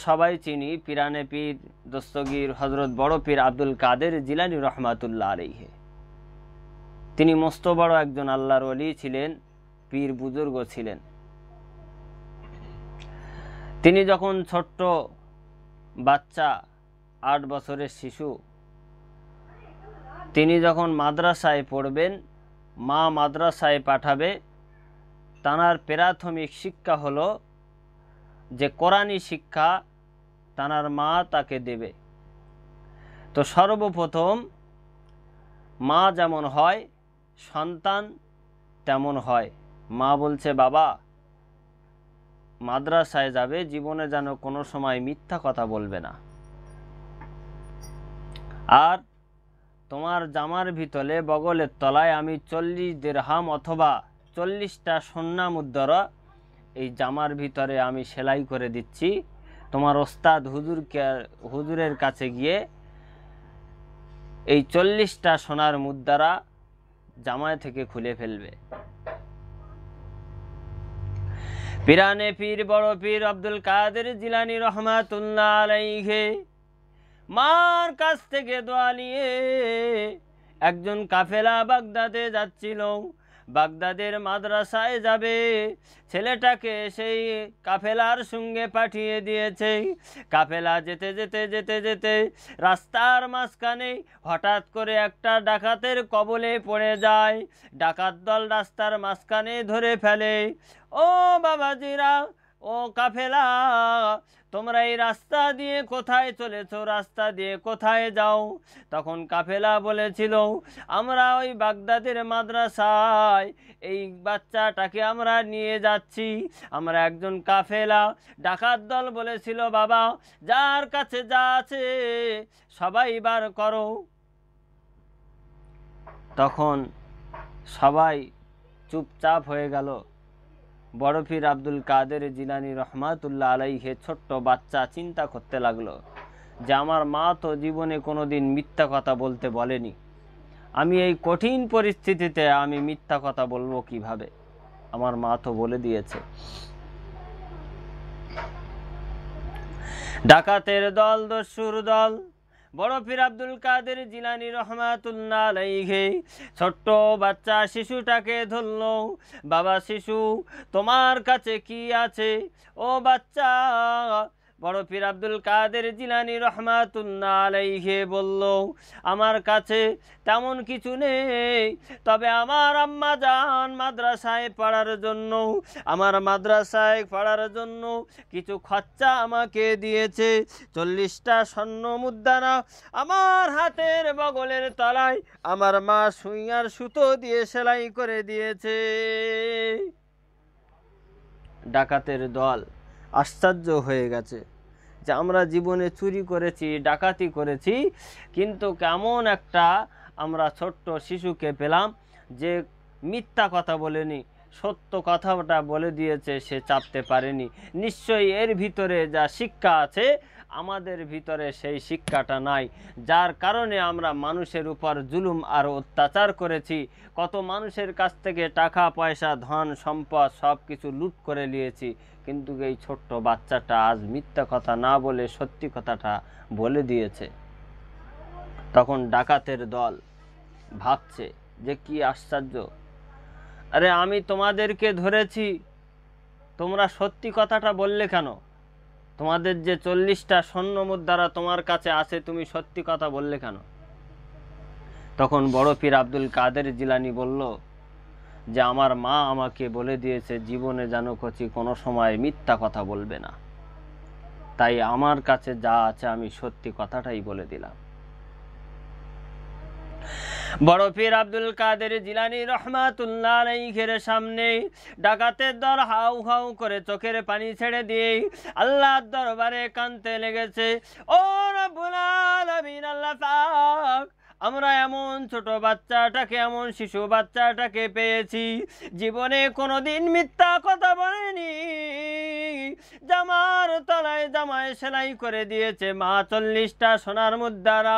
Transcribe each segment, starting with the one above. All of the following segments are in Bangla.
সবাই চিনি পিরানে পীর দস্তগীর হজরত বড় পীর আব্দুল কাদের জিলানী রহমাতুল্লাহ আলাইহি। তিনি মস্ত বড় একজন আল্লাহর ওলি ছিলেন, পীর বুজুর্গ ছিলেন। তিনি যখন ছোট্ট বাচ্চা, 8 বছরের শিশু, তিনি যখন মাদ্রাসায় পড়বেন, মা মাদ্রাসায় পাঠাবে, তানার প্রাথমিক শিক্ষা হলো যে কোরআনী শিক্ষা তানার মা তাকে দেবে। তো সর্বপ্রথম মা যেমন হয় সন্তান তেমন হয়। মা বলছে, বাবা মাদ্রাসায় যাবে, জীবনে যেন কোনো সময় মিথ্যা কথা বলবে না, আর তোমার জামার ভিতরে বগলের তলায় আমি 40 দিরহাম অথবা 40টা সোনা মুদ্রা এই জামার ভিতরে আমি সেলাই করে দিচ্ছি। তোমার ওস্তাদ হুজুরের কাছে গিয়ে এই 40টা সোনার মুদ্রা জামায় থেকে খুলে ফেলবে। পিরানে পীর বড় পীর আব্দুল কাদের জিলানী রহমাতুল্লাহ আলাইহি মার কাছ থেকে দোয়া নিয়ে একজন কাফেলা বাগদাদে যাচ্ছিল। বাগদাদের মাদ্রাসায় যাবে, ছেলেটাকে সেই কাফেলার সঙ্গে পাঠিয়ে দিয়েছে। কাফেলা যেতে যেতে যেতে যেতে রাস্তার মাঝখানে হঠাৎ করে একটা ডাকাতের কবলে পড়ে যায়। ডাকাত দল রাস্তার মাঝখানে ধরে ফেলে। ও বাবাজিরা, ও কাফেলা, তোমরা এই রাস্তা দিয়ে কোথায় চলেছো? রাস্তা দিয়ে কোথায় যাও? তখন কাফেলা বলেছিল, আমরা ওই বাগদাদের মাদ্রাসায় এই বাচ্চাটাকে আমরা নিয়ে যাচ্ছি, আমরা একজন কাফেলা। ডাকাত দল বলেছিল, বাবা যার কাছে যা আছে সবাই বার করো। তখন সবাই চুপচাপ হয়ে গেল। বড় পীর আব্দুল কাদের জিলানী রহমাতুল্লাহ আলাইহি ছোট্ট বাচ্চা চিন্তা করতে লাগলো যে আমার মা তো জীবনে কোনোদিন মিথ্যা কথা বলতে বলেনি, আমি এই কঠিন পরিস্থিতিতে আমি মিথ্যা কথা বলবো কিভাবে? আমার মা তো বলে দিয়েছে। ডাকাতের দল, দস্যুর দল বড় পীর আব্দুল কাদের জিলানী রহমাতুল্লাহ আলাইহি ছোট্ট বাচ্চা শিশুটাকে ধরলো। বাবা শিশু, তোমার কাছে কি আছে? ও বাচ্চা, বড় পীর আব্দুল কাদের জিলানী রহমাতুল্লাহ আলাইহি বলল, আমার কাছে তেমন কিছু নেই, তবে আমার আম্মা জান মাদ্রাসায় পড়ার জন্য, আমার মাদ্রাসায় পড়ার জন্য কিছু খরচা আমাকে দিয়েছে। 40টা স্বর্ণ মুদ্রা আমার হাতের বগলের তলায় আমার মা সুইয়ার সুতো দিয়ে সেলাই করে দিয়েছে। ডাকাতের দল আশ্চর্য হয়ে গেছে যে আমরা জীবনে চুরি করেছি, ডাকাতি করেছি, কিন্তু কেমন একটা আমরা ছোট্ট শিশুকে পেলাম যে মিথ্যা কথা বলেনি, সত্য কথাটা বলে দিয়েছে, সে চাপতে পারেনি। নিশ্চয়ই এর ভিতরে যা শিক্ষা আছে আমাদের ভিতরে সেই শিক্ষাটা নাই, যার কারণে আমরা মানুষের উপর জুলুম আর অত্যাচার করেছি। কত মানুষের কাছ থেকে টাকা পয়সা ধন সম্পদ সব কিছু লুট করে নিয়েছি, কিন্তু এই ছোট্ট বাচ্চাটা আজ মিথ্যা কথা না বলে সত্যি কথাটা বলে দিয়েছে। তখন ডাকাতের দল ভাবছে যে কি আশ্চর্য, আরে আমি তোমাদেরকে ধরেছি, তোমরা সত্যি কথাটা বললে কেন? তোমাদের যে 40টা স্বর্ণ মুদ্রা তোমার কাছে আছে, তুমি সত্যি কথা বললে কেন? তখন বড় পীর আব্দুল কাদের জিলানী বলল যে আমার মা আমাকে বলে দিয়েছে জীবনে যেন কোনো সময় মিথ্যা কথা বলবে না, তাই আমার কাছে যা আছে আমি সত্যি কথাটাই বলে দিলাম। বড় পীর আব্দুল কাদের জিলানী রহমাতুল্লাহ আলাইহির সামনে ডাকাতের দল হাউ হাউ করে চোখের পানি ছেড়ে দিয়ে আল্লাহর দরবারে কাঁদতে লেগেছে। ও রব্বুল আলামিন, আল্লাহ পাক, আমরা এমন ছোট বাচ্চাটাকে, এমন শিশু বাচ্চাটাকে পেয়েছি, জীবনে কোনোদিন মিথ্যা কথা বলেনি, জামার তলায় জামায় সেলাই করে দিয়েছে মা 40টা সোনার মুদ্রা।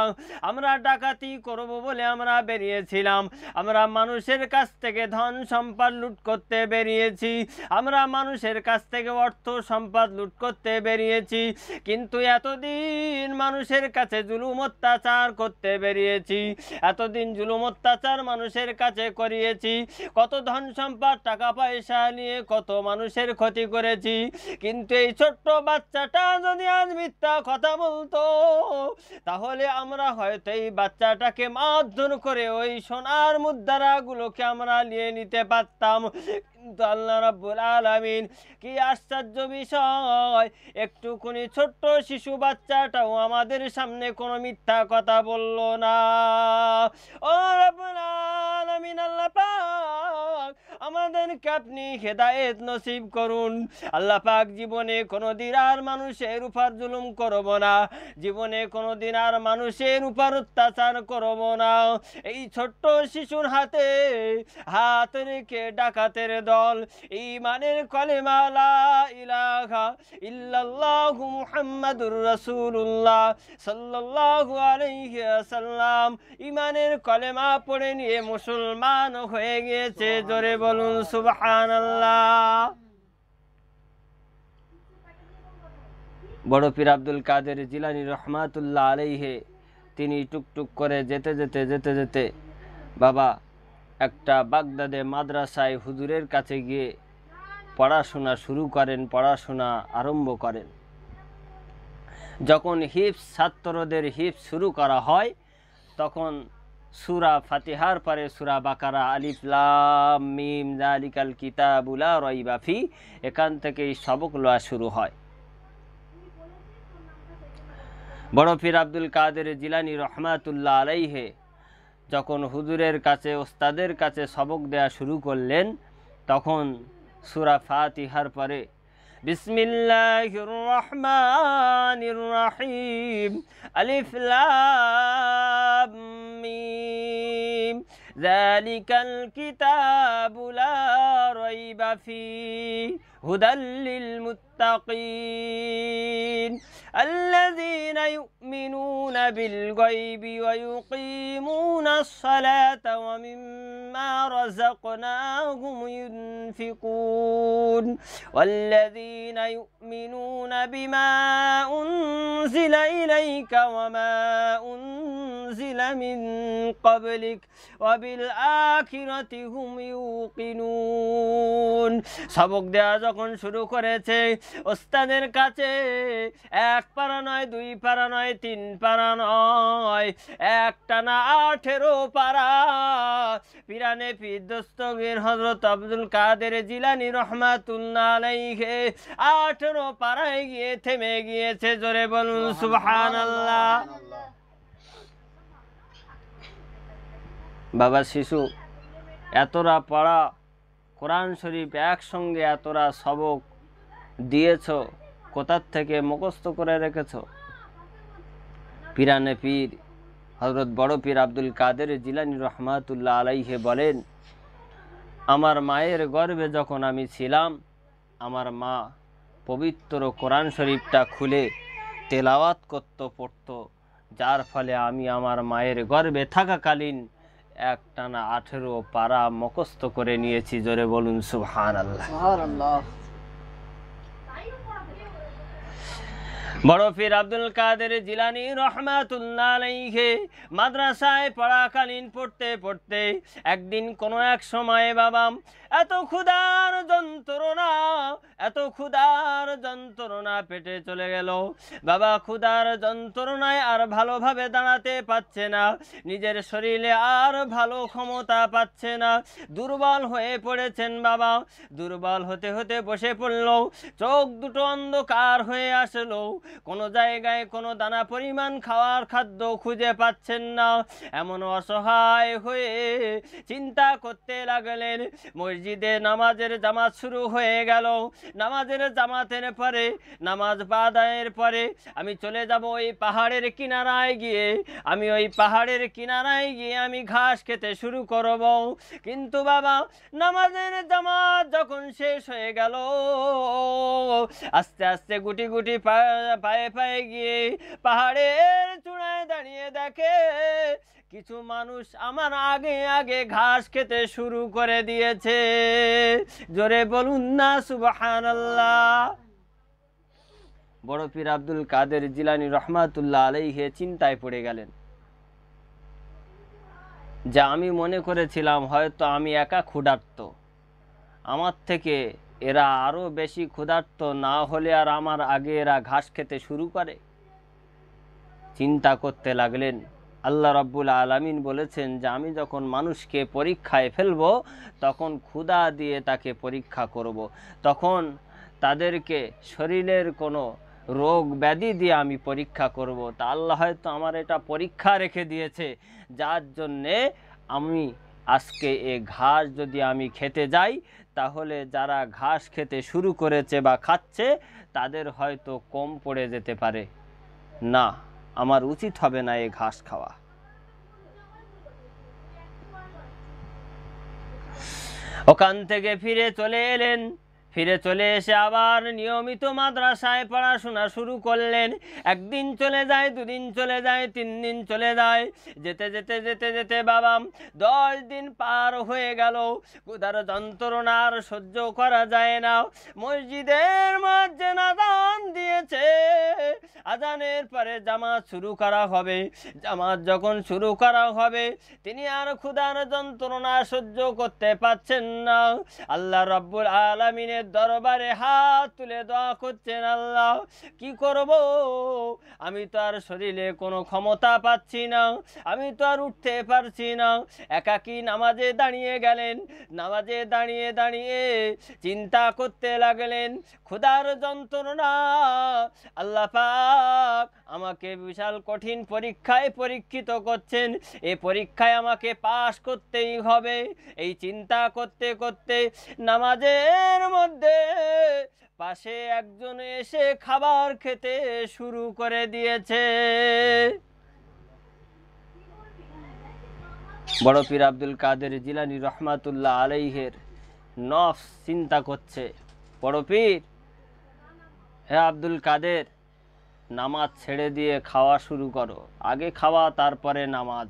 আমরা ডাকাতি করব বলে আমরা বেরিয়েছিলাম, আমরা মানুষের কাছ থেকে ধন সম্পদ লুট করতে বেরিয়েছি, আমরা মানুষের কাছ থেকে অর্থ সম্পদ লুট করতে বেরিয়েছি, কিন্তু এতদিন মানুষের কাছে জুলুম অত্যাচার করতে বেরিয়েছি, এতদিন জুলুম অত্যাচার মানুষের কাছে করিয়েছি, কত ধন সম্পদ টাকা পয়সা নিয়ে কত মানুষের ক্ষতি করেছি। কিন্তু এই ছোট্ট বাচ্চাটা যদি আজ মিথ্যা কথা বলতো, তাহলে আমরা হয়তো এই বাচ্চাটাকে মারধর করে ওই সোনার মুদ্রাগুলোকে আমরা নিয়ে নিতে পারতাম। কিন্তু আল্লাহ রাব্বুল আলামিন, কি আশ্চর্য বিষয়, একটুকুনি ছোট্ট শিশু বাচ্চাটাও আমাদের সামনে কোনো মিথ্যা কথা বলল না। ও রাব্বুল আলামিন, আল্লাহ পাক আমাদেরকে আপনি হেদায়েত নসিব করুন। আল্লাহ পাক, জীবনে কোনোদিন আর মানুষের উপর জুলুম করব না, জীবনে কোনোদিন আর মানুষের উপর অত্যাচার করব না। এই ছোট্ট শিশুর হাতে হাত রেখে ডাকাতের দল ঈমানের কলেমা লা ইলাহা ইল্লাল্লাহু মুহাম্মাদুর রাসূলুল্লাহ সাল্লাল্লাহু আলাইহি ওয়াসাল্লাম ঈমানের কলেমা পড়ে নিয়ে মুসলমান হয়ে গিয়েছে। জোরে বলুন সুবহানাল্লাহ। বড় পীর আব্দুল কাদের জিলানী রহমাতুল্লাহ আলাইহি, তিনি টুকটুক করে যেতে যেতে বাবা একটা বাগদাদে মাদ্রাসায় হুজুরের কাছে গিয়ে পড়াশোনা শুরু করেন, পড়াশোনা আরম্ভ করেন। যখন হিফজ ছাত্রদের হিফজ শুরু করা হয়, তখন সূরা ফাতিহার পরে সূরা বাকারা, আলিফ লাম মিম যালিকাল কিতাবু লা রাইবা ফি, এখান থেকেই সবক লওয়া শুরু হয়। বড় পীর আব্দুল কাদের জিলানী রহমাতুল্লাহ আলাইহি যখন হুজুরের কাছে, ওস্তাদের কাছে সবক দেয়া শুরু করলেন, তখন সূরা ফাতিহার পরে বিসমিল্লাহির রহমানির রহিম, আলিফ লাম মিম যালিকাল কিতাবু লা রাইবা ফি হুদাল লিল মুত্তাকিন الذين يؤمنون بالغيب ويقيمون الصلاة ومما رزقناهم ينفقون والذين يؤمنون بما أنزل إليك وما أنزل من قبلك وبالآخرة هم يوقنون। সবক দেয়া যখন শুরু করেছে, ওস্তাদের কাছে এক পারা নয়, দুই পারা নয়, তিন পারা নয়, একটানা 18 পারা পিরানে পীর দস্তগীর হযরত আব্দুল কাদের জিলানী রহমাতুল্লাহ আলাইহি 18 পারায় গিয়ে থেমে গিয়েছে। জোরে বলুন সুবহানাল্লাহ। বাবা, শিশু এতরা পড়া কোরআন শরীফ একসঙ্গে এতরা সবক দিয়েছ, কোথার থেকে মুখস্থ করে রেখেছ? পিরানে পীর হযরত বড় পীর আব্দুল কাদের জিলানী রহমাতুল্লাহ আলাইহি বলেন, আমার মায়ের গর্ভে যখন আমি ছিলাম, আমার মা পবিত্র কোরআন শরীফটা খুলে তেলাওয়াত করত, পড়ত, যার ফলে আমি আমার মায়ের গর্ভে থাকাকালীন একটানা 18 পারা মুখস্থ করে নিয়েছি। জোরে বলুন সুবহানাল্লাহ। সুবহানাল্লাহ। বড় পীর আব্দুল কাদের জিলানী রহমাতুল্লাহ আলাইহি মাদ্রাসায় পড়াকালীন পড়তে পড়তে একদিন কোনো এক সময়ে বাবা এত ক্ষুধার যন্ত্রণা পেটে চলে গেল। বাবা ক্ষুধার যন্ত্রণায় আর ভালোভাবে দাঁড়াতে পারছে না, নিজের শরীরে আর ভালো ক্ষমতা পাচ্ছে না, দুর্বল হয়ে পড়েছেন বাবা। দুর্বল হতে হতে বসে পড়ল, চোখ দুটো অন্ধকার হয়ে আসলো, কোনো জায়গায় কোনো দানা পরিমাণ খাওয়ার খাদ্য খুঁজে পাচ্ছেন না। এমন অসহায় হয়ে চিন্তা করতে লাগলেন। মসজিদে নামাজের জামাত শুরু হয়ে গেল। নামাজের জামাতের পরে, নামাজ আদায়ের পরে আমি চলে যাব ওই পাহাড়ের কিনারায় গিয়ে, আমি ওই পাহাড়ের কিনারায় গিয়ে আমি ঘাস খেতে শুরু করব। কিন্তু বাবা, নামাজের জামাত যখন শেষ হয়ে গেল, আস্তে আস্তে গুটি গুটি পায়ে পায়ে গিয়ে পাহাড়ের চূড়ায় দাঁড়িয়ে দেখে কিছু মানুষ আমার আগে আগে ঘাস খেতে শুরু করে দিয়েছে। জোরে বলুন না সুবহানাল্লাহ। বড় পীর আব্দুল কাদের জিলানী রহমাতুল্লাহ আলাইহি চিন্তায় পড়ে গেলেন। যা আমি মনে করেছিলাম হয়তো আমি একা ক্ষুধার্ত, আমার থেকে এরা আরো বেশি ক্ষুধার্ত না হলে আর আমার আগে এরা ঘাস খেতে শুরু করে। চিন্তা করতে লাগলেন। আল্লাহ রাব্বুল আলামিন বলেছেন যে আমি যখন মানুষকে পরীক্ষায় ফেলব তখন ক্ষুধা দিয়ে তাকে পরীক্ষা করব, তখন তাদেরকে শরীরের কোনো রোগ ব্যাধি দিয়ে আমি পরীক্ষা করব। তা আল্লাহ হয়তো আমার এটা পরীক্ষা রেখে দিয়েছে, যার জন্যে আমি আজকে এ ঘাস যদি আমি খেতে যাই তাহলে যারা ঘাস খেতে শুরু করেছে বা খাচ্ছে তাদের হয়তো কম পড়ে যেতে পারে। না, আমার উচিত হবে না এ ঘাস খাওয়া। ওখান থেকে ফিরে চলে এলেন। ফিরে চলে এসে আবার নিয়মিত মাদ্রাসায় পড়াশোনা শুরু করলেন। একদিন চলে যায়, দুদিন চলে যায়, 3 দিন চলে যায়। যেতে যেতে যেতে যেতে বাবা 10 দিন পার হয়ে গেল। ক্ষুধার যন্ত্রণা আর সহ্য করা যায় না। মসজিদের মুয়াজ্জিন আযান দিয়েছে, আযানের পরে জামাত শুরু করা হবে। জামাত যখন শুরু করা হবে তিনি আর ক্ষুধার যন্ত্রণা সহ্য করতে পারছেন না। আল্লাহ রাব্বুল আলামিনের দরবারে হাত তুলে দোয়া করছেন, আল্লাহ কি করব, আমি তো আর শরীরে কোনো ক্ষমতা পাচ্ছি না, আমি তো আর উঠতে পারছি না। একাকী নামাজে দাঁড়িয়ে গেলেন। নামাজে দাঁড়িয়ে দাঁড়িয়ে চিন্তা করতে লাগলেন, ক্ষুধার যন্ত্রণা, আল্লাহ পাক আমাকে বিশাল কঠিন পরীক্ষায় পরীক্ষিত করছেন, এই পরীক্ষায় আমাকে পাশ করতেই হবে। এই চিন্তা করতে করতে নামাজের মধ্যে পাশে একজন এসে খাবার খেতে শুরু করে দিয়েছে। বড় পীর আব্দুল কাদের জিলানী রহমাতুল্লাহ আলাইহির নফস চিন্তা করছে, বড় পীর, হে আব্দুল কাদের, নামাজ ছেড়ে দিয়ে খাওয়া শুরু করো, আগে খাওয়া তারপরে নামাজ।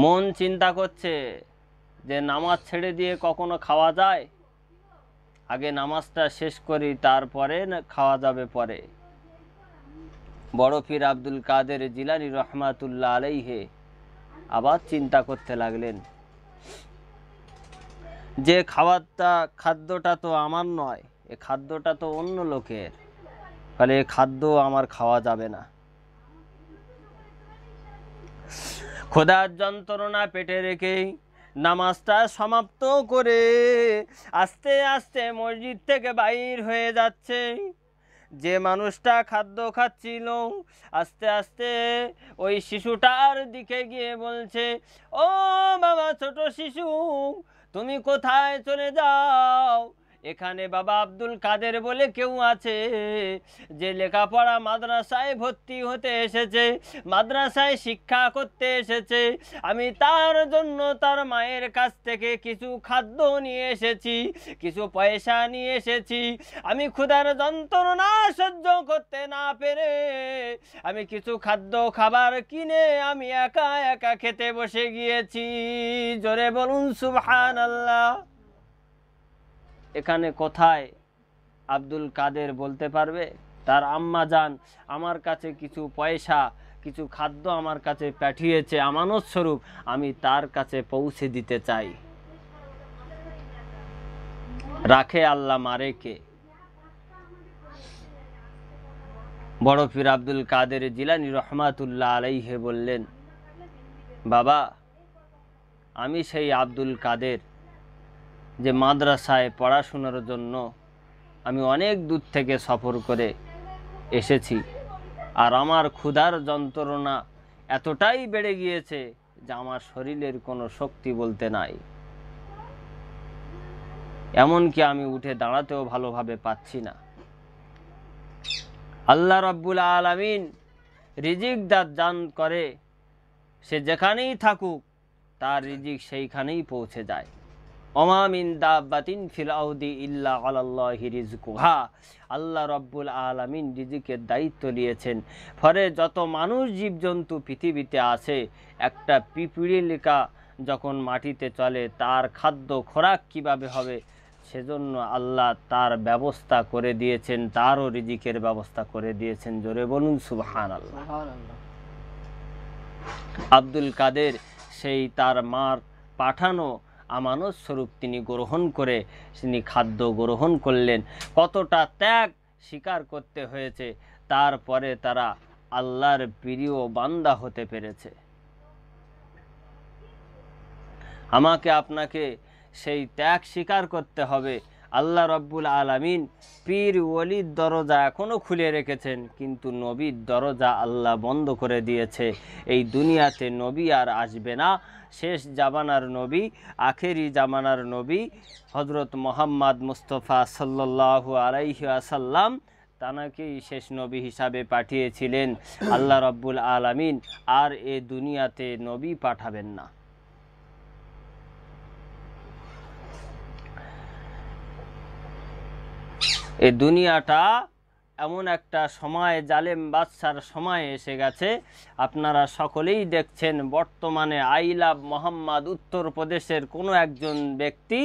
মন চিন্তা করছে যে নামাজ ছেড়ে দিয়ে কখনো খাওয়া যায়, আগে নামাজটা শেষ করি তারপরে খাওয়া যাবে পরে। বড় পীর আব্দুল কাদের জিলানী রহমাতুল্লাহ আলাইহি আবার চিন্তা করতে লাগলেন যে খাদ্যটা তো আমার নয়, এ খাদ্যটা তো অন্য লোকের, ফলে এ খাদ্য আমার খাওয়া যাবে না। ক্ষুধার যন্ত্রণা পেটে রেখেই নামাজটা সমাপ্ত করে আস্তে আস্তে মসজিদ থেকে বাইর হয়ে যাচ্ছে। যে মানুষটা খাদ্য খাচ্ছিল আস্তে আস্তে ওই শিশুটার দিকে গিয়ে বলছে, ও বাবা ছোট শিশু, তুমি কোথায় চলে যাও? এখানে বাবা আব্দুল কাদের বলে কেউ আছে যে লেখাপড়া মাদ্রাসায় ভর্তি হতে এসেছে, মাদ্রাসায় শিক্ষা করতে এসেছে। আমি তার জন্য তার মায়ের কাছ থেকে কিছু খাদ্য নিয়ে এসেছি, কিছু পয়সা নিয়ে এসেছি। আমি ক্ষুধার যন্ত্রণা সহ্য করতে না পেরে আমি কিছু খাবার কিনে আমি একা একা খেতে বসে গিয়েছি। জোরে বলুন সুবহানাল্লাহ। এখানে কোথায় আব্দুল কাদের বলতে পারবে তার আম্মা জান আমার কাছে কিছু পয়সা, কিছু খাদ্য আমার কাছে পাঠিয়েছে আমানত স্বরূপ, আমি তার কাছে পৌঁছে দিতে চাই। রাখে আল্লাহ, মারে কে? বড় পীর আব্দুল কাদের জিলানী রহমাতুল্লাহ আলাইহি বললেন, বাবা, আমি সেই আব্দুল কাদের যে মাদ্রাসায় পড়াশোনার জন্য আমি অনেক দূর থেকে সফর করে এসেছি, আর আমার ক্ষুধার যন্ত্রণা এতটাই বেড়ে গিয়েছে যে আমার শরীরের কোনো শক্তি বলতে নাই, এমনকি আমি উঠে দাঁড়াতেও ভালোভাবে পাচ্ছি না। আল্লাহ রাব্বুল আলামিন রিজিক দান করে, সে যেখানেই থাকুক তার রিজিক সেইখানেই পৌঁছে যায়। ওমা মিন দাব্বাতিন ফিল আরদি ইল্লা আলাল্লাহি রিজকুহা। আল্লাহ রাব্বুল আলামিন রিজিকের দায়িত্ব নিয়েছেন। ফলে যত মানুষ জীবজন্তু পৃথিবীতে আছে, একটা পিপিলিকা যখন মাটিতে চলে তার খাদ্য খোরাক কিভাবে হবে, সেজন্য আল্লাহ তার ব্যবস্থা করে দিয়েছেন, তারও রিজিকের ব্যবস্থা করে দিয়েছেন। জোরে বলুন সুবহানাল্লাহ। আব্দুল কাদের সেই তার মার পাঠানো আমানত স্বরূপ তিনি গ্রহণ করে তিনি খাদ্য গ্রহণ করলেন। কতটা ত্যাগ স্বীকার করতে হয়েছে, তারপরে তারা আল্লাহর প্রিয় বান্দা হতে পেরেছে। আমাকে আপনাকে সেই ত্যাগ স্বীকার করতে হবে। আল্লাহ রাব্বুল আলামিন পীর ওলির দরজা এখনও খুলে রেখেছেন, কিন্তু নবীর দরজা আল্লাহ বন্ধ করে দিয়েছে। এই দুনিয়াতে নবী আর আসবে না। শেষ জামানার নবী, আখেরি জামানার নবী হযরত মুহাম্মদ মুস্তাফা সাল্লাল্লাহু আলাইহি ওয়াসাল্লাম, তানাকেই শেষ নবী হিসাবে পাঠিয়েছিলেন আল্লাহ রাব্বুল আলামিন। আর এ দুনিয়াতে নবী পাঠাবেন না। এই দুনিয়াটা এমন একটা সময়, জালেম বাদশার সময় এসে গেছে। আপনারা সকলেই দেখছেন, বর্তমানে আই লাভ মোহাম্মদ উত্তরপ্রদেশের কোনো একজন ব্যক্তি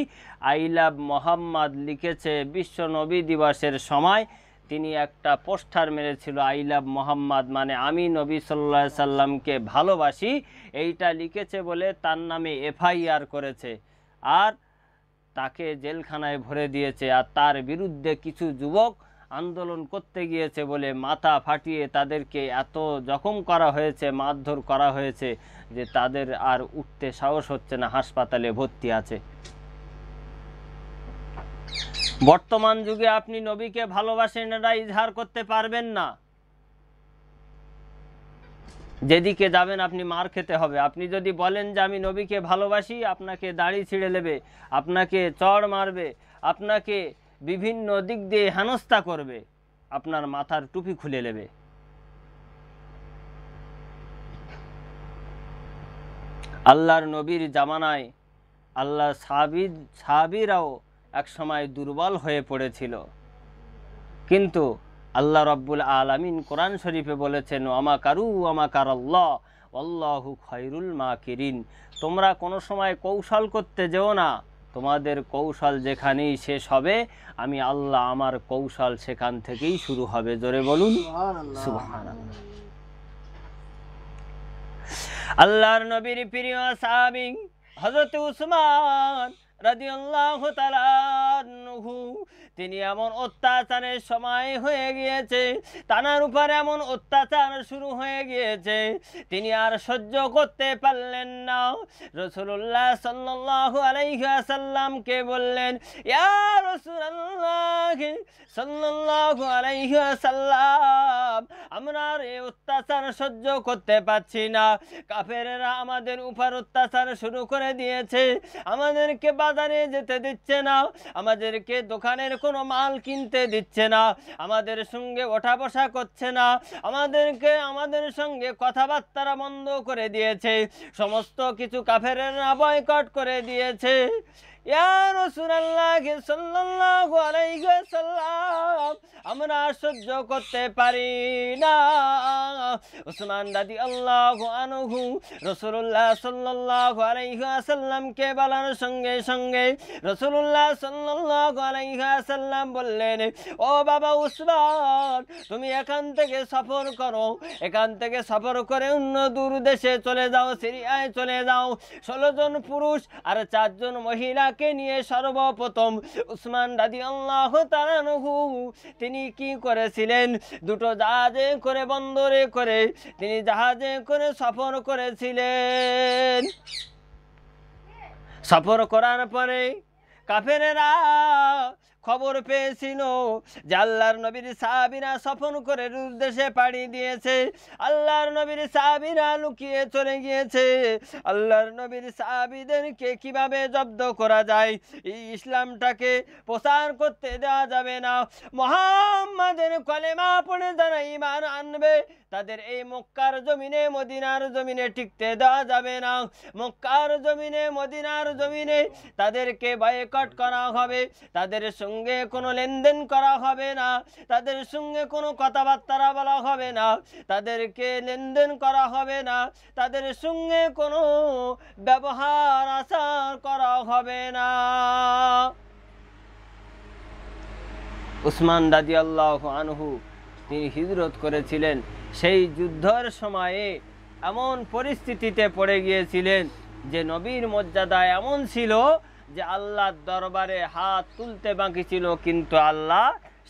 আই লাভ মোহাম্মদ লিখেছে বিশ্ব নবী দিবসের সময়। তিনি একটা পোস্টার মেরেছিল, আই লাভ মোহাম্মদ মানে আমি নবী সাল্লাল্লাহু আলাইহি সাল্লামকে ভালোবাসি, এইটা লিখেছে বলে তার নামে এফআইআর করেছে আর তাকে জেলখানায় ভরে দিয়েছে। আর তার বিরুদ্ধে কিছু যুবক আন্দোলন করতে গিয়েছে বলে মাথা ফাটিয়ে তাদেরকে এত জখম করা হয়েছে, মারধর করা হয়েছে যে তাদের আর উঠতে সাহস হচ্ছে না, হাসপাতালে ভর্তি আছে। বর্তমান যুগে আপনি নবীকে ভালোবাসেন এটা ইজহার করতে পারবেন না। যেদিকে যাবেন আপনি মার খেতে হবে। আপনি যদি বলেন যে আমি নবীকে ভালোবাসি, আপনাকে দাড়ি ছিঁড়ে নেবে, আপনাকে চড় মারবে, আপনাকে বিভিন্ন দিক দিয়ে হেনস্থা করবে, আপনার মাথার টুপি খুলে নেবে। আল্লাহর নবীর জামানায় আল্লাহ সাহাবীরাও এক সময় দুর্বল হয়ে পড়েছিল, কিন্তু আল্লাহ রাব্বুল আলামিন কোরআন শরীফে বলেছেন আমাকারু আমাকারাল্লাহ আল্লাহু খায়রুল মাকিরিন। তোমরা কোনো সময় কৌশল করতে যেও না, তোমাদের কৌশল যেখানেই শেষ হবে আমি আল্লাহ আমার কৌশল সেখান থেকেই শুরু হবে। জোরে বলুন সুবহানাল্লাহ। আল্লাহর নবীর প্রিয় সাহাবী হযরত উসমান রাদিয়াল্লাহু তাআলা আনহু, তিনি এমন অত্যাচারের সময় হয়ে গিয়েছে, তানার উপর এমন অত্যাচার শুরু হয়ে গিয়েছে, তিনি আর সহ্য করতে পারলেন না। রাসূলুল্লাহ সাল্লাল্লাহু আলাইহি ওয়াসাল্লামকে বললেন, ইয়া রাসূলুল্লাহ সাল্লাল্লাহু আলাইহি ওয়াসাল্লাম, আমরা আর এই অত্যাচার সহ্য করতে পারছি না। কাফেররা আমাদের উপর অত্যাচার শুরু করে দিয়েছে, আমাদেরকে বাজারে যেতে দিচ্ছে না, আমাদেরকে দোকানের কোনো মাল কিনতে দিচ্ছে না, আমাদের সঙ্গে ওঠা বসা করছে না, আমাদের সঙ্গে কথাবার্তা বন্ধ করে দিয়েছে, সমস্ত কিছু কাফেররা বয়কট করে দিয়েছে। ইয়া রাসূলুল্লাহ সাল্লাল্লাহু আলাইহি ওয়াসাল্লাম, আমরা সহ্য করতে পারি না। উসমান রাদিয়াল্লাহু আনহু রাসূলুল্লাহ সাল্লাল্লাহু আলাইহি ওয়াসাল্লামকে বলার সঙ্গে সঙ্গে রাসূলুল্লাহ সাল্লাল্লাহু আলাইহি ওয়াসাল্লাম বললেন, ও বাবা উসমান, তুমি এখান থেকে সফর করো, এখান থেকে সফর করে অন্য দূর দেশে চলে যাও, সিরিয়ায় চলে যাও। 16 জন পুরুষ আর 4 জন মহিলাকে নিয়ে সর্বপ্রথম উসমান রাদিয়াল্লাহু তাআলা আনহু তিনি কি করেছিলেন, দুটো জাহাজে করে বন্দরে করে তিনি জাহাজে করে সফর করেছিলেন। সফর করার পরে কাফেরেরা খবর পেয়েছিল যে আল্লাহর নবীর সাহাবীরা সফর করে রুশ দেশে পাড়ি দিয়েছে। আল্লাহর নবীর সাহাবীরা লুকিয়ে চলে গিয়েছে। আল্লাহর নবীর সাহাবীদেরকে কিভাবে জব্দ করা যায়, এই ইসলামটাকে প্রচার করতে দেওয়া যাবে না। মুহাম্মাদের কলেমা পড়ে যারা ঈমান আনবে তাদের এই মক্কার জমিনে মদিনার জমিনে টিকতে দেওয়া যাবে না। মক্কার জমিনে মদিনার জমিনে তাদেরকে বয়কট করা হবে, তাদের সঙ্গে কোনো লেনদেন করা হবে না, তাদের সঙ্গে কোনো কথাবার্তা বলা হবে না, তাদেরকে লেনদেন করা হবে না, তাদের সঙ্গে কোনো ব্যবহার আচার করা হবে না। উসমান রাদিয়াল্লাহু আনহু তিনি হিজরত করেছিলেন। সেই যুদ্ধের সময়ে এমন পরিস্থিতিতে পড়ে গিয়েছিলেন যে নবীর মর্যাদা এমন ছিল যে আল্লাহর দরবারে হাত তুলতে বাকি ছিল, কিন্তু আল্লাহ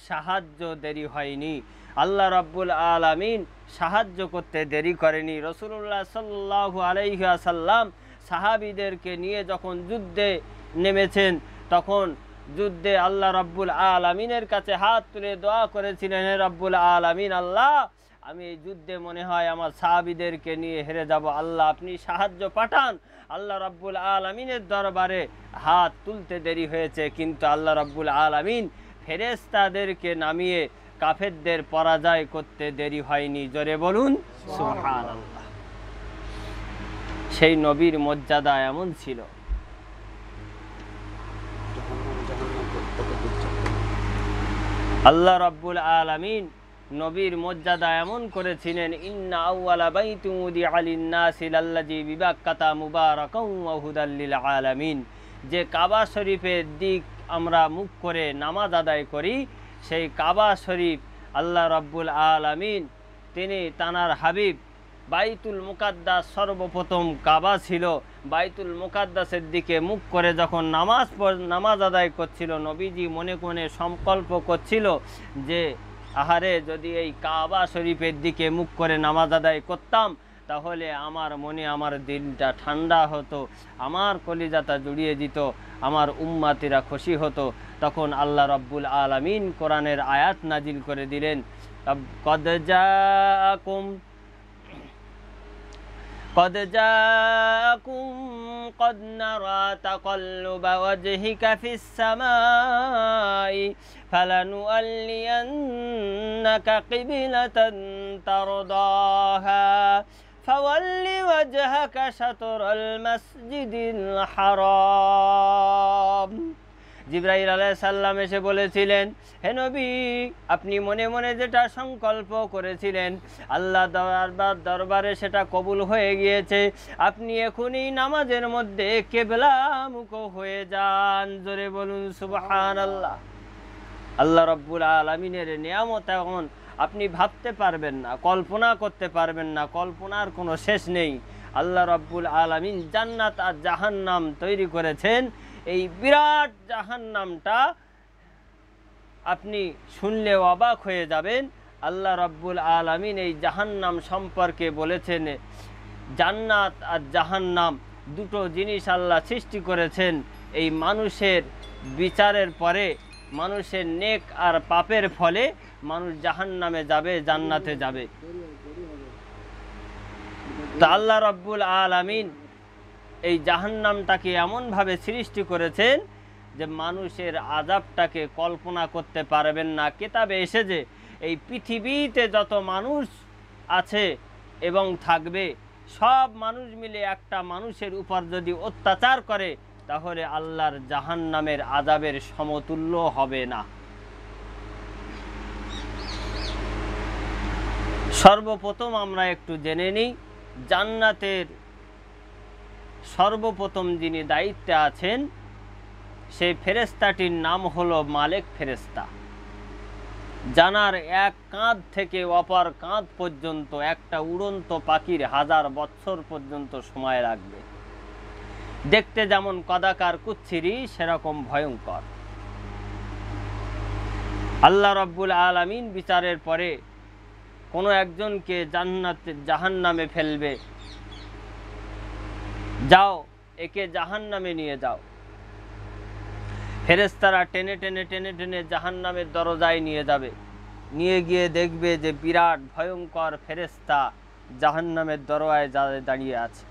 সাহায্য দেরি হয়নি। আল্লাহ রাব্বুল আলামিন সাহায্য করতে দেরি করেনি। রাসূলুল্লাহ সাল্লাল্লাহু আলাইহি ওয়াসাল্লাম সাহাবীদেরকে নিয়ে যখন যুদ্ধে নেমেছেন তখন যুদ্ধে আল্লাহ রাব্বুল আলামিনের কাছে হাত তুলে দোয়া করেছিলেন, হে রাব্বুল আলামিন, আল্লাহ আমি এই যুদ্ধে মনে হয় আমার সাহাবীদেরকে নিয়ে হেরে যাব, আল্লাহ আপনি সাহায্য পাঠান। আল্লাহ রাব্বুল আলামিনের দরবারে হাত তুলতে দেরি হয়েছে, কিন্তু আল্লাহ রাব্বুল আলামিন ফেরেশতাদেরকে নামিয়ে কাফেরদের পরাজয় করতে দেরি হয়নি। জোরে বলুন সুবহানাল্লাহ। সেই নবীর মর্যাদা এমন ছিল। আল্লাহ রাব্বুল আলামিন নবীর মর্যাদা এমন করেছিলেন, ইন্না আউওয়ালা বাইতুন উদিআ লিন-নাসি লাল্লাযী বিবাক্কাতা মুবারাকান ওয়া হুদাল লিল আলামিন। যে কাবা শরীফের দিক আমরা মুখ করে নামাজ আদায় করি, সেই কাবা শরীফ আল্লাহ রাব্বুল আলামিন তিনি তানার হাবিব বাইতুল মুকাদ্দাস সর্বপ্রথম কাবা ছিল। বাইতুল মুকাদ্দাসের দিকে মুখ করে যখন নামাজ আদায় করছিল, নবীজি মনে মনে সংকল্প করছিল যে আহারে যদি এই কাবা শরীফের দিকে মুখ করে নামাজ আদায় করতাম তাহলে আমার মনে আমার দিলটা ঠান্ডা হতো, আমার কলিজাটা জুড়িয়ে দিত, আমার উম্মাতিরা খুশি হতো। তখন আল্লাহ রাব্বুল আলামিন কোরআনের আয়াত নাজিল করে দিলেন, قد جاءكم قد نرى تقلب وجهك في السماء فلنولينك قبلة ترضاها فول وجهك شطر المسجد الحرام। জিবরাইল আলাইহিস সালাম এসে বলেছিলেন, হে নবী, আপনি মনে মনে যেটা সংকল্প করেছিলেন আল্লাহ দরবারে সেটা কবুল হয়ে গিয়েছে। আপনি এখনই নামাজের মধ্যে কিবলামুখ হয়ে যান। জোরে বলুন সুবহানাল্লাহ। আল্লাহ রাব্বুল আলামিনের নিয়ামত এখন আপনি ভাবতে পারবেন না, কল্পনা করতে পারবেন না, কল্পনার কোনো শেষ নেই। আল্লাহ রাব্বুল আলামিন জান্নাত আর জাহান্নাম তৈরি করেছেন। এই বিরাট জাহান্নামটা আপনি শুনলে অবাক হয়ে যাবেন। আল্লাহ রাব্বুল আলামিন এই জাহান্নাম সম্পর্কে বলেছেন, জান্নাত আর জাহান্নাম দুটো জিনিস আল্লাহ সৃষ্টি করেছেন। এই মানুষের বিচারের পরে মানুষের নেক আর পাপের ফলে মানুষ জাহান্নামে যাবে, জান্নাতে যাবে। তা আল্লাহ রাব্বুল আলামিন এই জাহান্নামটাকে এমনভাবে সৃষ্টি করেছেন যে মানুষের আযাবটাকে কল্পনা করতে পারবেন না। কিতাবে এসেছে এই পৃথিবীতে যত মানুষ আছে এবং থাকবে সব মানুষ মিলে একটা মানুষের উপর যদি অত্যাচার করে তাহলে আল্লাহর জাহান্নামের আযাবের সমতুল্য হবে না। সর্বপ্রথম আমরা একটু জেনে নিই, জান্নাতের সর্বপ্রথম যিনি দায়িত্বে আছেন সেই ফেরেশতাটির নাম হলো মালেক ফেরেশতা। জানার এক কাঁধ থেকে অপর কাঁধ পর্যন্ত একটা উড়ন্ত পাখির 1000 বছর পর্যন্ত সময় লাগবে। দেখতে যেমন কদাকার কুচ্ছিরি সেরকম ভয়ঙ্কর। আল্লাহ রাব্বুল আলামিন বিচারের পরে কোনো একজনকে জাহান্নামে ফেলবে, যাও একে জাহান্নামে নিয়ে যাও। ফেরেশতারা টেনে টেনে টেনে টেনে জাহান্নামের দরজায় নিয়ে যাবে। নিয়ে গিয়ে দেখবে যে বিরাট ভয়ঙ্কর ফেরেশতা জাহান্নামের দরজায় দাঁড়িয়ে আছে,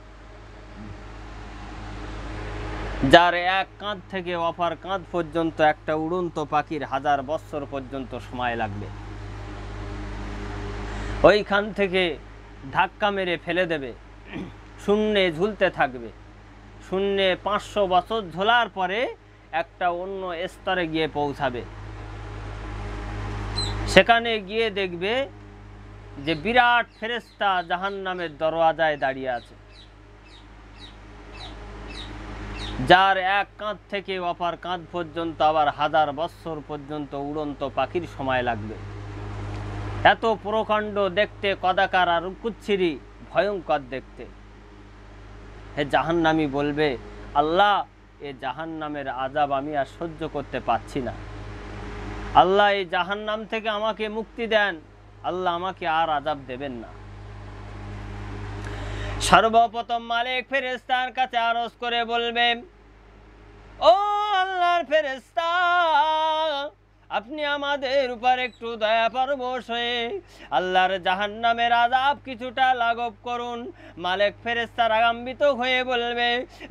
যার এক কাঁধ থেকে অপর কাঁধ পর্যন্ত একটা উড়ন্ত পাখির 1000 বৎসর পর্যন্ত সময় লাগবে। ওইখান থেকে ধাক্কা মেরে ফেলে দেবে, শূন্যে ঝুলতে থাকবে। শূন্যে 500 বছর ঝোলার পরে একটা অন্য স্তরে গিয়ে পৌঁছাবে। সেখানে গিয়ে দেখবে যে বিরাট ফেরেশতা জাহান্নামের দরওয়াজায় দাঁড়িয়ে আছে, যার এক কাঁধ থেকে অপর কাঁধ পর্যন্ত আবার 1000 বৎসর পর্যন্ত উড়ন্ত পাখির সময় লাগবে। এত প্রকাণ্ড দেখতে, কদাকার আর কুচ্ছিরি ভয়ঙ্কর দেখতে। হে জাহান্নামী বলবে, আল্লাহ এ জাহান্নামের আযাব আমি আর সহ্য করতে পারছি না, আল্লাহ এই জাহান্নাম থেকে আমাকে মুক্তি দেন, আল্লাহ আমাকে আর আযাব দেবেন না। সর্বপ্রথম মালিক ফেরেশতার কাছে আরজ করে বলবে, ও আল্লাহর ফেরেশতা, আপনি আমাদের উপর একটু দয়া পরবশ হয়ে আল্লাহর জাহান্নামের আযাব কিছুটা লাঘব করুন। মালিক ফেরেশতা রাগান্বিত হয়ে বলবে,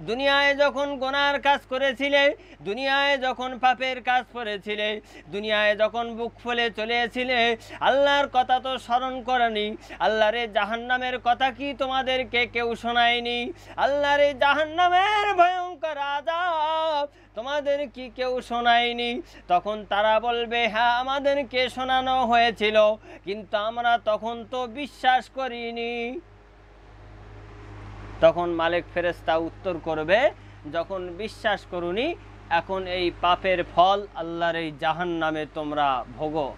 দুনিয়ায় যখন গুনার কাজ করেছিলে, দুনিয়ায় যখন পাপের কাজ করেছিলে, দুনিয়ায় যখন বুক ফুলে চলেছিলে, আল্লাহর কথা তো স্মরণ করনি, আল্লাহর এই জাহান্নামের কথা কি তোমাদেরকে কেউ শোনায়নি? আল্লাহর এই জাহান্নামের ভয়ঙ্কর আযাব তোমাদের কি কেউ শোনায়নি? তখন তারা বলবে, হ্যাঁ আমাদেরকে শোনানো হয়েছিল, কিন্তু আমরা তখন তো বিশ্বাস করিনি। তখন মালিক ফেরেশতা উত্তর করবে, যখন বিশ্বাস করুনি, এখন এই পাপের ফল আল্লাহর এই জাহান্নামে তোমরা ভোগো,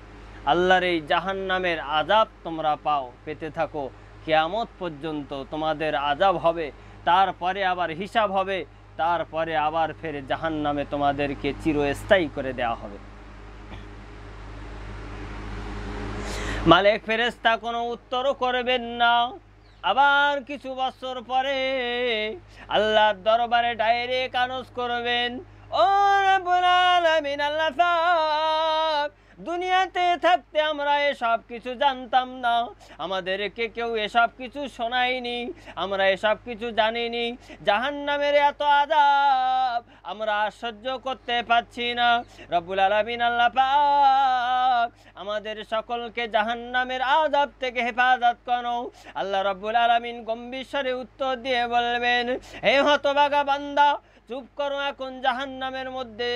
আল্লাহর এই জাহান্নামের আযাব তোমরা পাও, পেতে থাকো, কিয়ামত পর্যন্ত তোমাদের আযাব হবে, তারপরে আবার হিসাব হবে, তারপরে আবার ফের জাহান্নামে তোমাদেরকে চিরস্থায়ী করে দেওয়া হবে। মালিক ফেরেশতা কোনো উত্তরও করবেন না। আবার কিছু বছর পরে আল্লাহর দরবারে ডাইরেক্ট আরজ করবেন, ও রব্বুল আলামিন, আল্লাহ পাক, দুনিয়াতে থাকতে আমরা এসব কিছু জানতাম না, আমাদেরকে কেউ এসব কিছু শোনায়নি, আমরা এসব কিছু জানিনি, জাহান্নামের এত আযাব আমরা সহ্য করতে পারছি না। রব্বুল আলামিন, আল্লাহ পাক, আমাদের সকলকে জাহান্নামের আযাব থেকে হেফাজত করো। আল্লাহ রব্বুল আলামিন গম্ভীর স্বরে উত্তর দিয়ে বলবেন, হে হতভাগা বান্দা, চুপ করো, এখন জাহান্নামের মধ্যে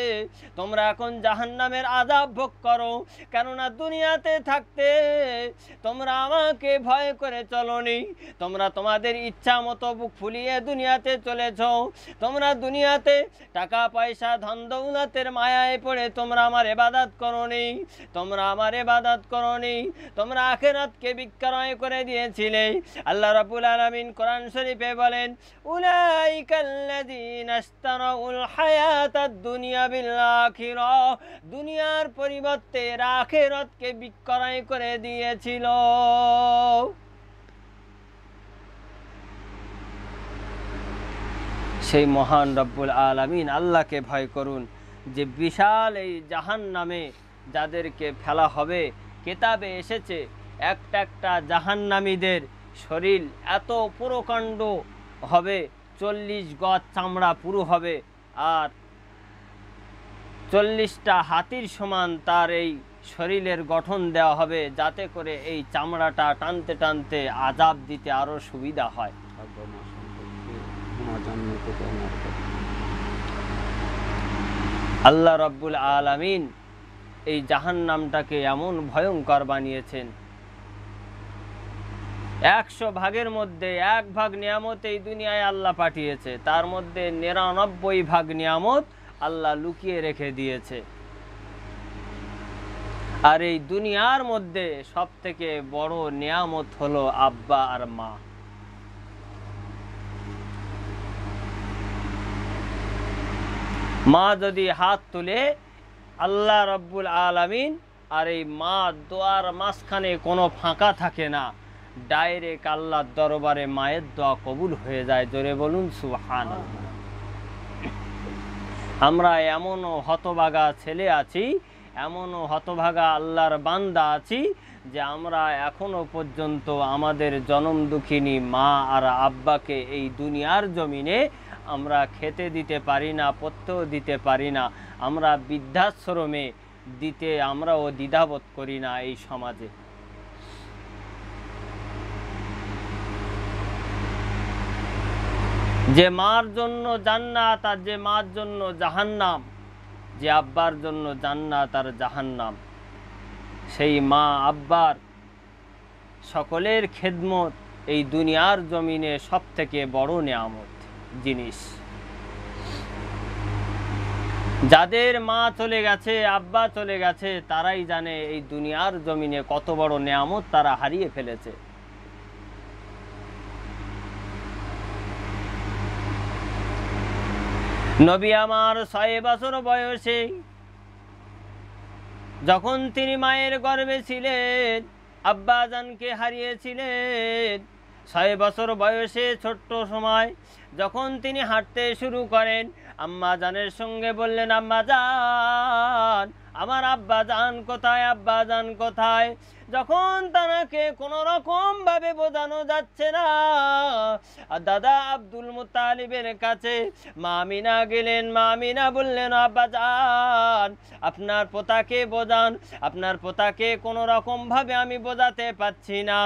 তোমরা এখন জাহান্নামের আযাব ভোগ করো, কেননা দুনিয়াতে থাকতে তোমরা আমাকে ভয় করে চলোনি, তোমরা তোমাদের ইচ্ছা মতো বুক ফুলিয়ে দুনিয়াতে চলেছ, তোমরা দুনিয়াতে টাকা পয়সা ধন দৌলতের মায়ায় পড়ে তোমরা আমার ইবাদত করোনি, তোমরা আমার ইবাদত করোনি, তোমরা আখিরাতকে বিক্রয় করে দিয়েছিলে। আল্লাহ রাব্বুল আলামিন কোরআন শরীফে বলেন, উলাইকাল্লাযীনা ইশতারাউল হায়াতাদ দুনিয়া বিল আখিরাহ, দুনিয়ার পরিবর্তে আখিরাতকে বিক্রয় করে দিয়েছিল। সেই মহান রব্বুল আলামিন আল্লাহকে ভয় করুন, যে বিশাল এই জাহান্নামে যাদেরকে ফেলা হবে, কিতাবে এসেছে একটা একটা জাহান্নামীদের শরীর এত প্রকাণ্ড হবে, 40 গজ চামড়া পুরো হবে, আর 40টা হাতির সমান তার এই শরীরের গঠন দেওয়া হবে, যাতে করে এই চামড়াটা টানতে টানতে আযাব দিতে আরো সুবিধা হয়। আল্লাহ রাব্বুল আলামিন এই জাহান্নামটাকে এমন ভয়ঙ্কর বানিয়েছেন, 100 ভাগের মধ্যে 1 ভাগ নিয়ামত এই দুনিয়ায় আল্লাহ পাঠিয়েছে, তার মধ্যে 99 ভাগ নিয়ামত আল্লাহ লুকিয়ে রেখে দিয়েছে। আর এই দুনিয়ার মধ্যে সব থেকে বড় নিয়ামত হলো আব্বা আর মা। মা যদি হাত তুলে, আল্লাহ রাব্বুল আলামিন আর এই মা দোয়ার মাঝখানে কোনো ফাঁকা থাকে না, ডাইরেক্ট আল্লাহর দরবারে মায়ের দোয়া কবুল হয়ে যায়। জোরে বলুন সুবহানাল্লাহ। আমরা এমনও হতভাগা ছেলে আছি, এমনও হতভাগা আল্লাহর বান্দা আছি যে আমরা এখনো পর্যন্ত আমাদের জনম দুঃখিনী মা আর আব্বাকে এই দুনিয়ার জমিনে আমরা খেতে দিতে পারি না, পড়তেও দিতে পারি না। আমরা বৃদ্ধাশ্রমে দিতে আমরাও দ্বিধাবোধ করি না এই সমাজে। যে মার জন্য জান্নাত আর যে মার জন্য জাহান্নাম, যে আব্বার জন্য জান্নাত আর জাহান্নাম, সেই মা আব্বার সকলের খেদমত এই দুনিয়ার জমিনে সব থেকে বড় নেয়ামত জিনিস। যাদের মা চলে গেছে, আব্বা চলে গেছে, তারাই জানে এই দুনিয়ার জমিনে কত বড় নেয়ামত তারা হারিয়ে ফেলেছে। নবী আমার 6 বছর বয়সে যখন তিনি মায়ের গর্ভে ছিলেন, আব্বাজানকে হারিয়েছিলেন। 6 বছর বয়সে ছোট্ট সময় যখন তিনি হাঁটতে শুরু করেন, আম্মাজানের সঙ্গে বললেন, আম্মাজান, আমার আব্বাজান কোথায়, আব্বাজান কোথায়? যখন তাকে কোনো রকম ভাবে বোঝানো যাচ্ছে না, দাদা আব্দুল মুত্তালিবের কাছে মা আমিনা গেলেন। মা আমিনা বললেন, আব্বাজান, আপনার পোতাকে বোঝান, আপনার পোতাকে কোনো রকম ভাবে আমি বোঝাতে পারছি না।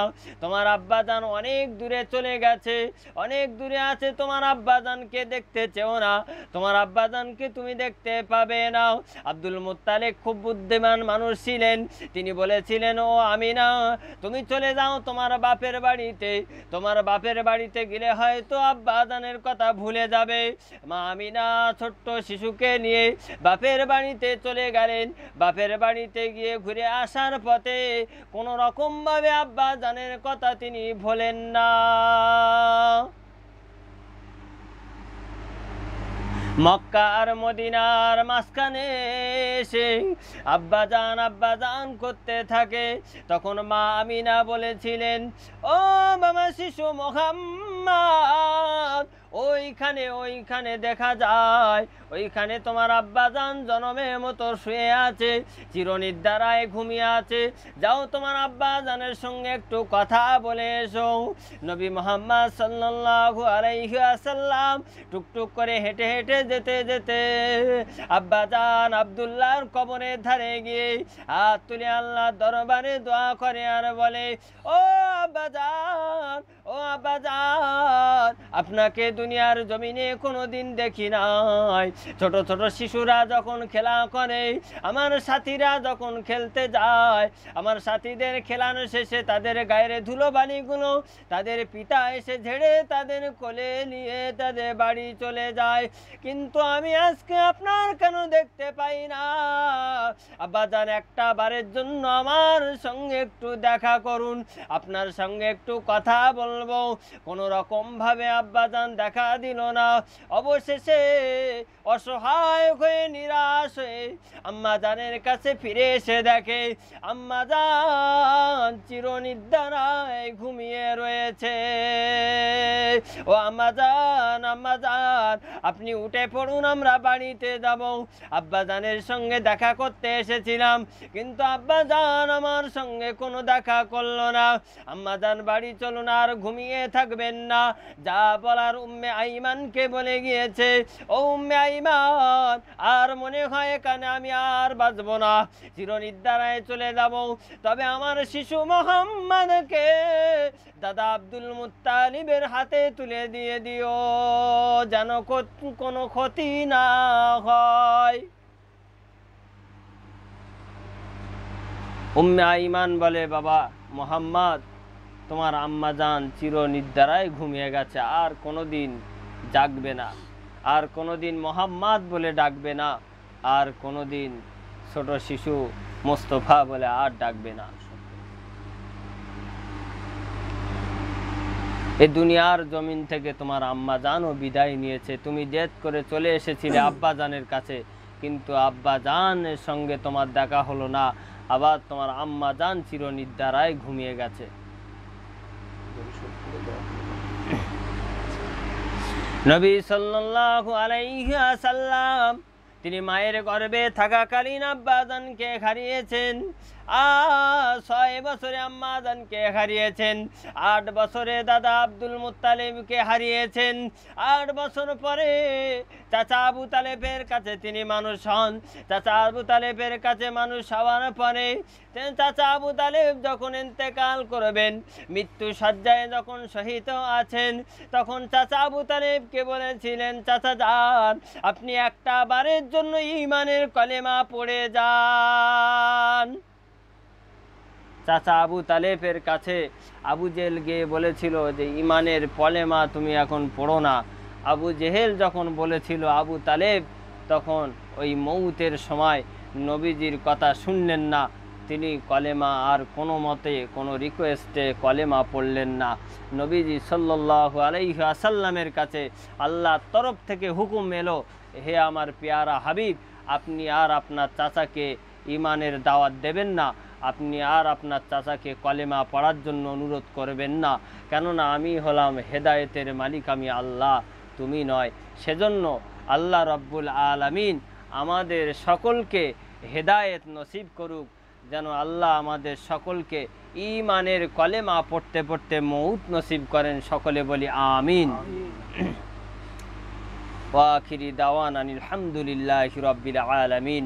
তোমার আব্বাজান অনেক দূরে চলে গেছে, অনেক দূরে আছে, তোমার আব্বাজানকে দেখতে চেও না, তোমার আব্বাজানকে তুমি দেখতে পাবে না। আব্দুল মুত্তালিব খুব বুদ্ধিমান মানুষ ছিলেন, তিনি বলেছিলেন, ও আমিনা, তুমি চলে যাও তোমার বাপের বাড়িতে, তোমার বাপের বাড়িতে গেলে হয়তো আব্বাজানের কথা ভুলে যাবে। মা আমিনা ছোট্ট শিশুকে নিয়ে বাপের বাড়িতে চলে গেলেন। বাপের বাড়িতে গিয়ে ঘুরে আসার পথে কোনো রকম ভাবে আব্বাজানের কথা তিনি ভোলেন না। মক্কা আর মদিনার মাঝখানে এসে আব্বাজান আব্বাজান করতে থাকে। তখন মা আমিনা বলেছিলেন, ও বাবা শিশু মুহাম্মদ, ওইখানে ওইখানে দেখা যায়, ওইখানে তোমার আব্বাজান জনমের মতো শুয়ে আছে, চিরনিদ্রায় ঘুমিয়ে আছে, যাও তোমার আব্বাজানের সঙ্গে একটু কথা বলে এসো। নবী মুহাম্মদ সাল্লাল্লাহু আলাইহি ওয়াসাল্লাম টুকটুক করে হেঁটে হেঁটে যেতে যেতে আব্বাজান আব্দুল্লাহর কবরের ধারে গিয়ে হাত তুলে আল্লাহর দরবারে দোয়া করে আর বলে, ও আব্বাজান, ও আব্বাজান, আপনাকে দুনিয়ার জমিনে কোনোদিন দেখি নাই। ছোট ছোট শিশুরা যখন খেলা করে, আমার সাথীরা যখন খেলতে যায়, আমার সাথীদের খেলানো শেষে তাদের গায়ের ধুলোবালিগুলো তাদের পিতা এসে ঝেড়ে তাদের কোলে নিয়ে তাদের বাড়ি চলে যায়, কিন্তু আমি আজকে আপনার কেন দেখতে পাই না? আব্বাজান, একটা বারের জন্য আমার সঙ্গে একটু দেখা করুন, আপনার সঙ্গে একটু কথা বলবো। কোনো রকম ভাবে আব্বাজান দেখা দিল না। অবশেষে অসহায় হয়ে নিরাশ হয়ে আম্মাজানের কাছে ফিরে এসে দেখে আম্মাজান চিরনিদ্রায় ঘুমিয়ে রয়েছে। ও আম্মাজান, আম্মাজান, আপনি উঠে পড়ুন, আমরা বাড়িতে যাব। আব্বাজানের সঙ্গে দেখা করতে এসেছিলাম, কিন্তু আব্বাজান আমার সঙ্গে কোনো দেখা করলো না। আম্মাজান, বাড়ি চলুন, আর ঘুমিয়ে থাকবেন না, যা বলার উম্মে আইমানকে বলে গিয়েছে। ও উম্মে আইমান, আর মনে হয় এখানে আমি আর বাঁচবো না, চিরনিদ্রায় চলে যাব। তবে আমার শিশু মুহাম্মদকে দাদা আব্দুল মুত্তালিবের হাতে তুলে দিয়ে দিও, যেন কোনো ক্ষতি না হয়। উম্মে আইমান বলে, বাবা মুহাম্মদ, তোমার আম্মাজান চিরনিদ্রায় ঘুমিয়ে গেছে, আর কোনোদিন জাগবে না, আর কোনোদিন মুহাম্মদ বলে ডাকবে না, আর কোনোদিন ছোট শিশু মোস্তফা বলে আর ডাকবে না। এই দুনিয়ার জমিন থেকে তোমার আম্মাজানও বিদায় নিয়েছে। তুমি জেদ করে চলে এসেছিলে আব্বাজানের কাছে, কিন্তু আব্বাজানের সঙ্গে তোমার দেখা হলো না, আবার তোমার আম্মাজান চিরনিদ্রায় ঘুমিয়ে গেছে। নবী সাল্লাল্লাহু আলাইহি ওয়াসাল্লাম তিনি মায়ের গর্ভে থাকাকালীন আব্বাজানকে হারিয়েছেন, 6 বছরে আম্মাজানকে হারিয়েছেন, 8 বছরে দাদা আব্দুল মুত্তালিবকে হারিয়েছেন, 8 বছর পরে চাচা আবু তালেবের কাছে তিনি মানুষ হন। চাচা আবু তালেবের কাছে মানুষ হওয়ার পরে চাচা আবু তালেব যখন ইন্তেকাল করবেন, মৃত্যু শয্যায় যখন শহীদ আছেন, তখন চাচা আবু তালেবকে বলেছিলেন, চাচা যান, আপনি একটা বারের জন্য ঈমানের কলেমা পড়ে যান। চাচা আবু তালেবের কাছে আবু জেহেল গিয়ে বলেছিল যে ঈমানের কলেমা তুমি এখন পড়ো না। আবু জেহেল যখন বলেছিল, আবু তালেব তখন ওই মৌতের সময় নবীজির কথা শুনলেন না, তিনি কলেমা আর কোনো মতে কোনো রিকোয়েস্টে কলেমা পড়লেন না। নবীজি সাল্লাল্লাহু আলাইহি ওয়াসাল্লামের কাছে আল্লাহর তরফ থেকে হুকুম এলো, হে আমার পেয়ারা হাবিব, আপনি আর আপনার চাচাকে ঈমানের দাওয়াত দেবেন না, আপনি আর আপনার চাচাকে কলেমা পড়ার জন্য অনুরোধ করবেন না, কেননা আমি হলাম হেদায়েতের মালিক, আমি আল্লাহ, তুমি নয়। সেজন্য আল্লাহ রাব্বুল আলামিন আমাদের সকলকে হেদায়েত নসিব করুক, যেন আল্লাহ আমাদের সকলকে ঈমানের কলেমা পড়তে পড়তে মউত নসিব করেন। সকলে বলি আমিন। ওয়া আখিরি দাওয়ানা আলহামদুলিল্লাহি রাব্বিল আলামিন।